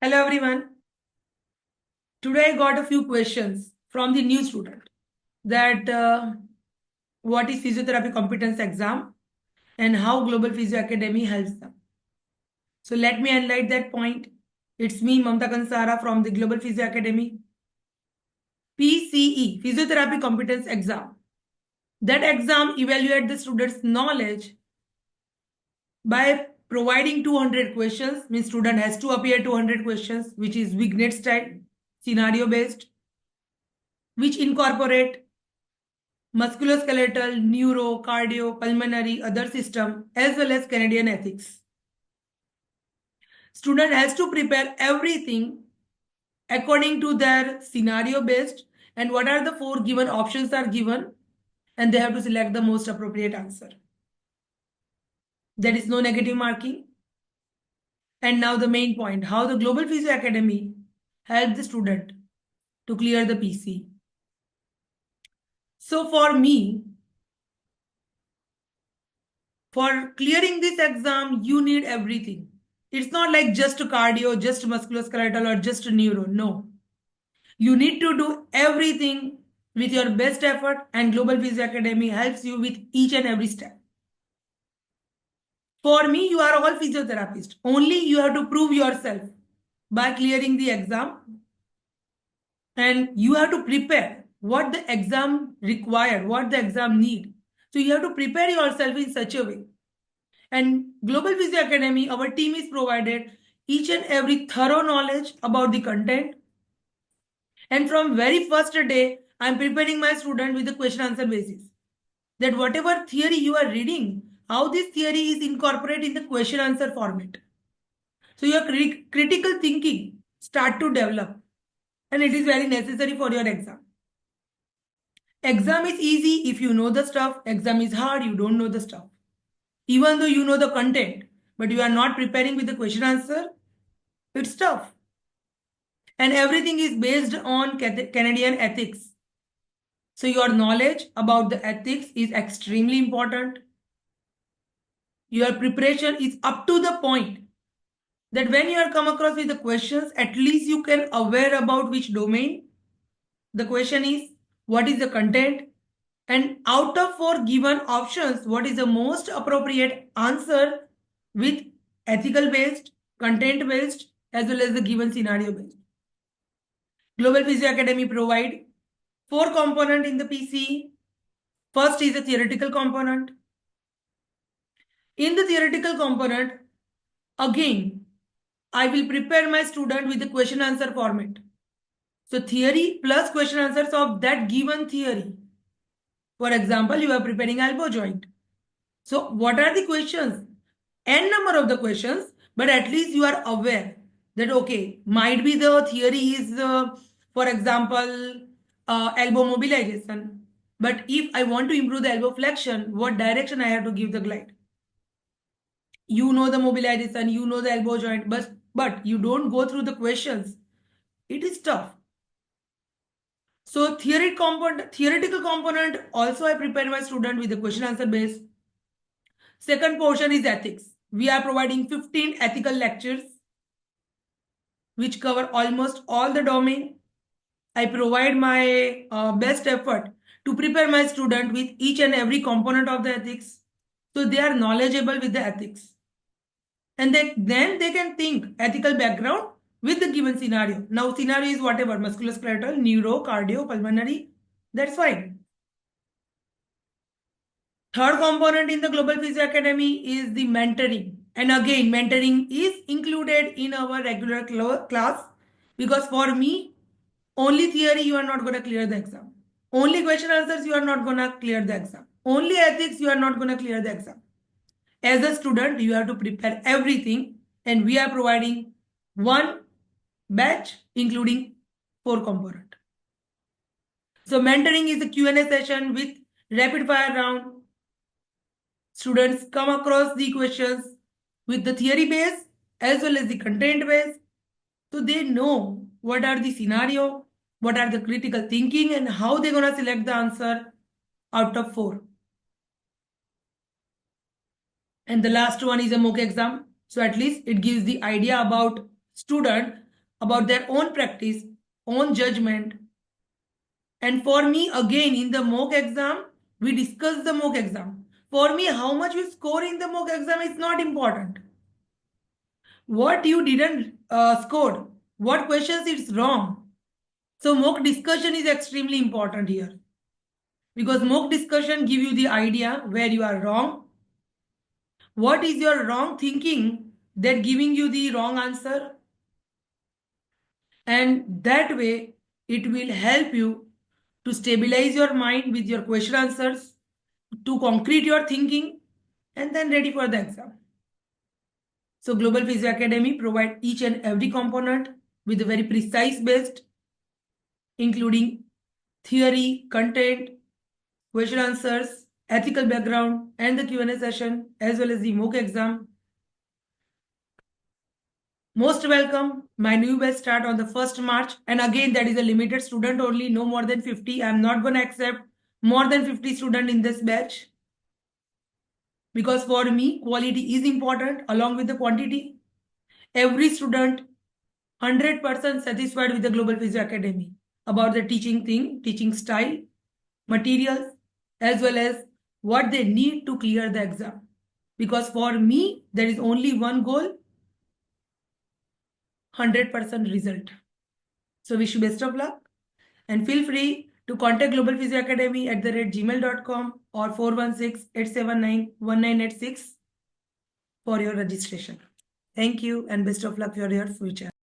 Hello everyone. Today I got a few questions from the new student that what is physiotherapy competence exam and how Global Physio Academy helps them. So let me highlight that point. It's me, Mamta Kansara from the Global Physio Academy. PCE, Physiotherapy Competence Exam. That exam evaluates the student's knowledge by providing 200 questions. Means student has to appear 200 questions, which is Wignet style, scenario based, which incorporate musculoskeletal, neuro, cardio, pulmonary, other system, as well as Canadian ethics. Student has to prepare everything according to their scenario based, and what are the four given options are given, and they have to select the most appropriate answer. There is no negative marking. And now the main point, how the Global Physio Academy helped the student to clear the PC. So for me, for clearing this exam, you need everything. It's not like just cardio, just musculoskeletal, or just neuro. No. You need to do everything with your best effort, and Global Physio Academy helps you with each and every step. For me, you are all physiotherapists. Only you have to prove yourself by clearing the exam. And you have to prepare what the exam required, what the exam need. So you have to prepare yourself in such a way. And Global Physio Academy, our team is provided each and every thorough knowledge about the content. And from very first day, I'm preparing my student with the question answer basis. That whatever theory you are reading, how this theory is incorporated in the question answer format. So your critical thinking start to develop, and it is very necessary for your exam. Exam is easy if you know the stuff. Exam is hard, you don't know the stuff. Even though you know the content, but you are not preparing with the question answer, it's tough. And everything is based on Canadian ethics. So your knowledge about the ethics is extremely important. Your preparation is up to the point that when you are come across with the questions, at least you can aware about which domain the question is, what is the content, and out of four given options, what is the most appropriate answer with ethical based, content based, as well as the given scenario based. Global Physio Academy provide four components in the PCE. First is the theoretical component. In the theoretical component, again, I will prepare my student with the question answer format. So theory plus question answers of that given theory. For example, you are preparing elbow joint. So what are the questions? N number of the questions, but at least you are aware that, okay, might be the theory is, for example, elbow mobilization. But if I want to improve the elbow flexion, what direction I have to give the glide? You know the mobilization, you know the elbow joint, but you don't go through the questions. It is tough. So theoretical component, also I prepare my student with the question answer base. Second portion is ethics. We are providing 15 ethical lectures which cover almost all the domain. I provide my best effort to prepare my student with each and every component of the ethics, so they are knowledgeable with the ethics. And then they can think ethical background with the given scenario. Now scenario is whatever, musculoskeletal, neuro, cardio, pulmonary, that's fine. Third component in the Global Physio Academy is the mentoring. And again, mentoring is included in our regular class, because for me, only theory you are not going to clear the exam. Only question answers you are not going to clear the exam. Only ethics you are not going to clear the exam. As a student, you have to prepare everything, and we are providing one batch including four component. So mentoring is a Q&A session with rapid fire round. Students come across the questions with the theory base as well as the content base. So they know what are the scenario, what are the critical thinking, and how they're going to select the answer out of four. And the last one is a mock exam. So at least it gives the idea about student about their own practice, own judgment. And for me, again, in the mock exam, we discuss the mock exam. For me, how much you score in the mock exam is not important. What you didn't score, what questions it's wrong. So mock discussion is extremely important here. Because mock discussion give you the idea where you are wrong. What is your wrong thinking that giving you the wrong answer? And that way, it will help you to stabilize your mind with your question answers, to concrete your thinking, and then ready for the exam. So Global Physio Academy provide each and every component with a very precise based, including theory, content, question answers, ethical background, and the Q&A session, as well as the mock exam. Most welcome. My new batch start on the 1st March. And again, that is a limited student only, no more than 50. I'm not going to accept more than 50 students in this batch. Because for me, quality is important along with the quantity. Every student 100% satisfied with the Global Physio Academy about the teaching thing, teaching style, materials, as well as what they need to clear the exam. Because for me, there is only one goal, 100% result. So wish you best of luck and feel free to contact Global Physio Academy at @gmail.com or 416-879-1986 for your registration. Thank you and best of luck for your future.